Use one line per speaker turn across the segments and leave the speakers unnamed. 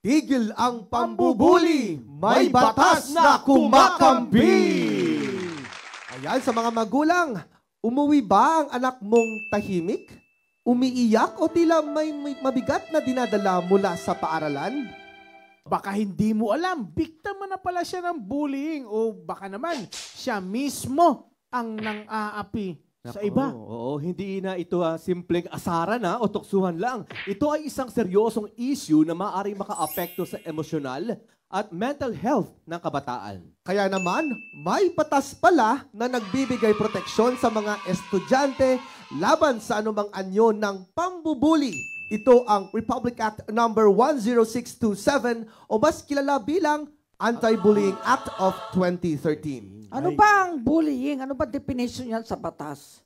Tigil ang pambubuli, may batas na kumakampi. Ayan, sa mga magulang, umuwi ba ang anak mong tahimik? Umiiyak o tila may mabigat na dinadala mula sa paaralan?
Baka hindi mo alam, biktima na pala siya ng bullying o baka naman siya mismo ang nang-aapi sa iba.
Oo, hindi na ito simpleng asaran o tuksuhan lang. Ito ay isang seryosong issue na maaaring maka-apekto sa emosyonal at mental health ng kabataan.
Kaya naman, may batas pala na nagbibigay proteksyon sa mga estudyante laban sa anumang anyo ng pambubuli. Ito ang Republic Act No. 10627 o mas kilala bilang Anti-Bullying Act of 2013.
Ano ba ang bullying? Ano ba definition yan sa batas?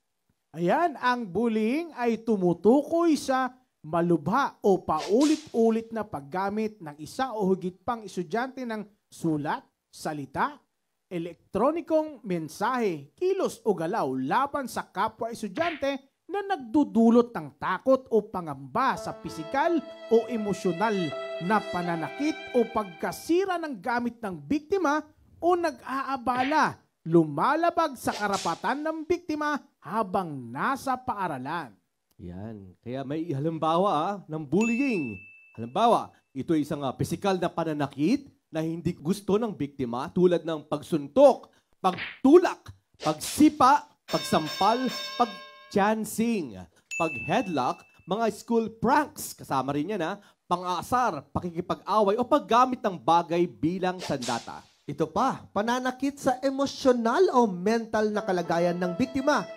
Ayan, ang bullying ay tumutukoy sa malubha o paulit-ulit na paggamit ng isa o higit pang estudyante ng sulat, salita, elektronikong mensahe, kilos o galaw laban sa kapwa estudyante na nagdudulot ng takot o pangamba sa pisikal o emosyonal na pananakit o pagkasira ng gamit ng biktima o nag-aabala, lumalabag sa karapatan ng biktima habang nasa paaralan.
Yan. Kaya may halimbawa ng bullying. Halimbawa, ito ay isang pisikal na pananakit na hindi gusto ng biktima tulad ng pagsuntok, pagtulak, pagsipa, pagsampal, pag-chancing, pag-headlock, mga school pranks, kasama rin yan pang-aasar, pakikipag-away o paggamit ng bagay bilang sandata.
Ito pa, pananakit sa emosyonal o mental na kalagayan ng biktima.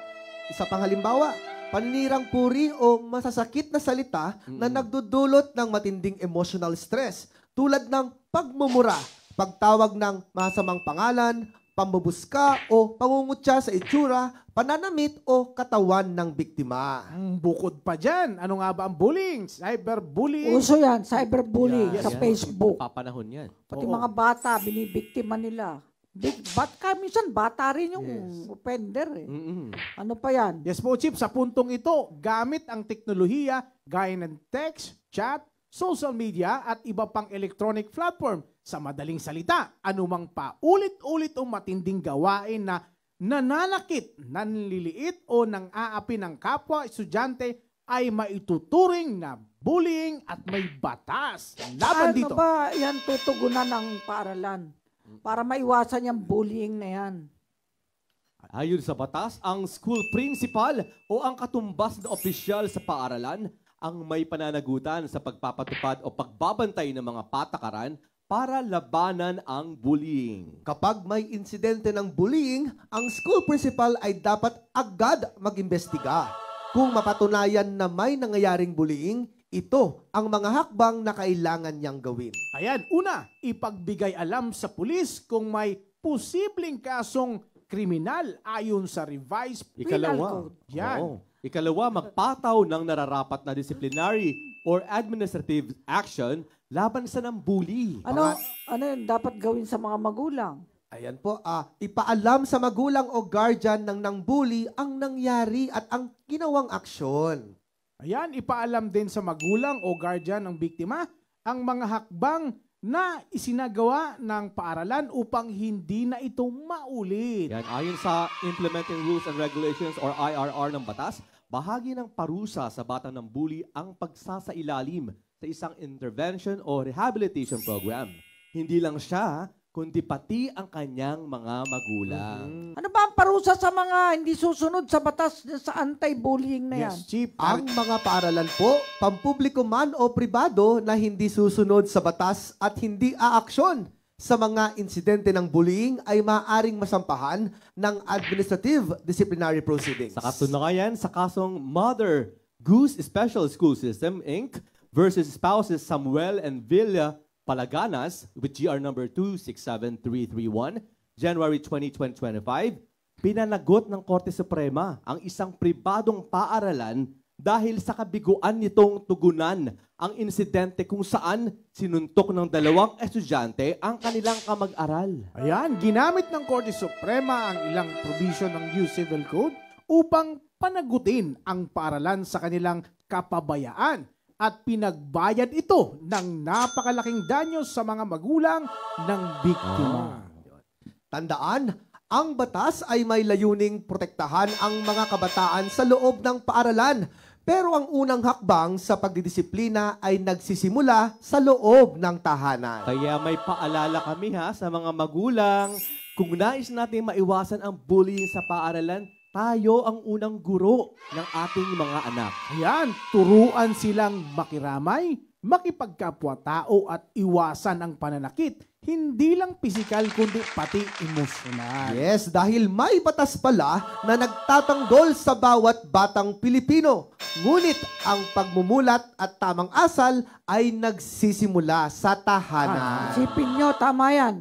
Isa pang halimbawa, paninirang puri o masasakit na salita na nagdudulot ng matinding emotional stress tulad ng pagmumura, pagtawag ng masamang pangalan, pambubuska o pangungutya sa itsura, pananamit o katawan ng biktima.
Bukod pa dyan, ano nga ba ang bullying? Cyberbullying?
Uso yan, cyberbullying sa
Yan.
Facebook.
Papanahon yan.
Pati mga bata, binibiktima nila. Minsan bata rin yung offender eh. Ano pa yan?
Yes po, Chip. Sa puntong ito, gamit ang teknolohiya gaya ng text, chat, social media at iba pang electronic platform. Sa madaling salita, anumang paulit-ulit o matinding gawain na nananakit, nanliliit o nang-aapi ng kapwa estudyante ay maituturing na bullying at may batas laban dito.
Ano ba yan tutugunan ng paaralan para maiwasan yung bullying na yan?
Ayon sa batas, ang school principal o ang katumbas na opisyal sa paaralan ang may pananagutan sa pagpapatupad o pagbabantay ng mga patakaran para labanan ang bullying.
Kapag may insidente ng bullying, ang school principal ay dapat agad mag-imbestiga. Kung mapatunayan na may nangyayaring bullying, ito ang mga hakbang na kailangan niyang gawin.
Ayan, una, ipagbigay alam sa pulis kung may posibleng kasong kriminal ayon sa revised penal code. Yan.
Ikalawa, magpataw ng nararapat na disciplinary or administrative action laban sa ng bully.
Ano yun dapat gawin sa mga magulang?
Ayan po, ipaalam sa magulang o guardian ng nang-bully ang nangyari at ang ginawang aksyon.
Ayan, ipaalam din sa magulang o guardian ng biktima ang mga hakbang na isinagawa ng paaralan upang hindi na ito maulit.
Yan, ayon sa Implementing Rules and Regulations or IRR ng batas, bahagi ng parusa sa bata ng bully ang pagsasailalim sa isang intervention o rehabilitation program. Hindi lang siya, kundi pati ang kanyang mga magulang.
Ano ba ang parusa sa mga hindi susunod sa batas sa anti-bullying na yan?
Yes, Chief.
Ang mga paaralan po, pampubliko man o pribado na hindi susunod sa batas at hindi aaksyon sa mga insidente ng bullying ay maaaring masampahan ng administrative disciplinary proceedings.
Sa katunayan, sa kasong Mother Goose Special School System, Inc. versus spouses Samuel and Villa Palaganas with GR number 267331, January 20, 2025, pinanagot ng Korte Suprema ang isang pribadong paaralan dahil sa kabiguan nitong tugunan ang insidente kung saan sinuntok ng dalawang estudyante ang kanilang kamag-aral.
Ayan, ginamit ng Korte Suprema ang ilang provision ng New Civil Code upang panagutin ang paaralan sa kanilang kapabayaan at pinagbayad ito ng napakalaking danyo sa mga magulang ng biktima.
Tandaan, ang batas ay may layuning protektahan ang mga kabataan sa loob ng paaralan. Pero ang unang hakbang sa pagdidisiplina ay nagsisimula sa loob ng tahanan.
Kaya may paalala kami sa mga magulang. Kung nais natin maiwasan ang bullying sa paaralan, tayo ang unang guro ng ating mga anak.
Ayan, turuan silang makiramay, makipagkapwa-tao at iwasan ang pananakit. Hindi lang pisikal kundi pati emosyonal.
Yes, dahil may batas pala na nagtatanggol sa bawat batang Pilipino. Ngunit ang pagmumulat at tamang asal ay nagsisimula sa tahanan.
Isipin nyo, tama yan.